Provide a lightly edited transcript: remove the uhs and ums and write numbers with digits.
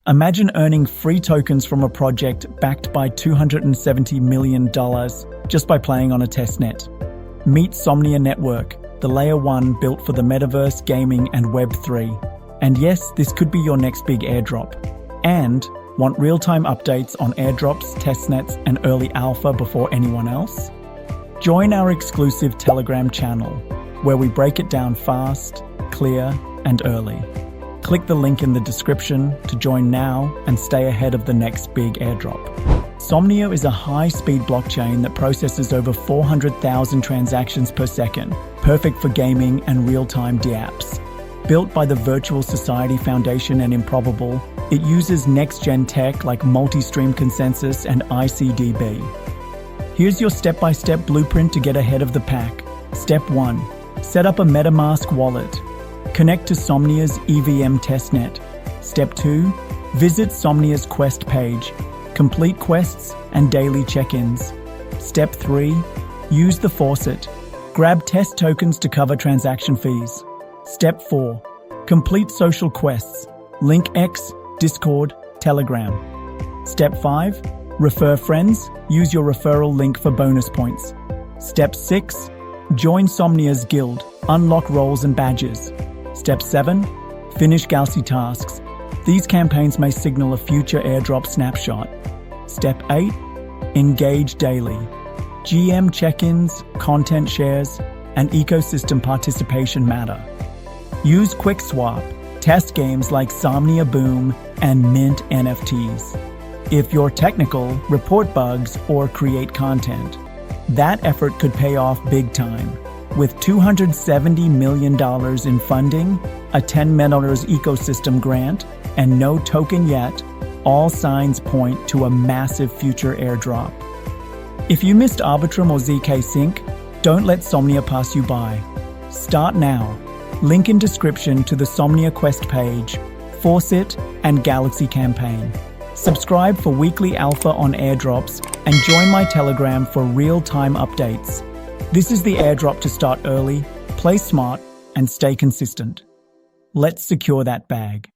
Imagine earning free tokens from a project backed by $270 million just by playing on a testnet. Meet Somnia Network, the Layer 1 built for the Metaverse, gaming, and Web3. And yes, this could be your next big airdrop. And want real-time updates on airdrops, testnets, and early alpha before anyone else? Join our exclusive Telegram channel, where we break it down fast, clear, and early. Click the link in the description to join now and stay ahead of the next big airdrop. Somnia is a high-speed blockchain that processes over 400,000 transactions per second, perfect for gaming and real-time dApps. Built by the Virtual Society Foundation and Improbable, it uses next-gen tech like multi-stream consensus and ICDB. Here's your step-by-step blueprint to get ahead of the pack. Step 1. Set up a MetaMask wallet. Connect to Somnia's EVM testnet. Step 2. Visit Somnia's quest page. Complete quests and daily check-ins. Step 3. Use the faucet. Grab test tokens to cover transaction fees. Step 4. Complete social quests. Link X, Discord, Telegram. Step 5. Refer friends. Use your referral link for bonus points. Step 6. Join Somnia's guild. Unlock roles and badges. Step 7. Finish Galxe tasks. These campaigns may signal a future airdrop snapshot. Step 8. Engage daily. GM check-ins, content shares, and ecosystem participation matter. Use QuickSwap. Test games like Somnia Boom and mint NFTs. If you're technical, report bugs or create content. That effort could pay off big time. With $270 million in funding, a $10 million ecosystem grant, and no token yet, all signs point to a massive future airdrop. If you missed Arbitrum or ZK Sync, don't let Somnia pass you by. Start now. Link in description to the Somnia Quest page, Faucet, and Galxe campaign. Subscribe for weekly alpha on airdrops and join my Telegram for real-time updates. This is the airdrop to start early, play smart, and stay consistent. Let's secure that bag.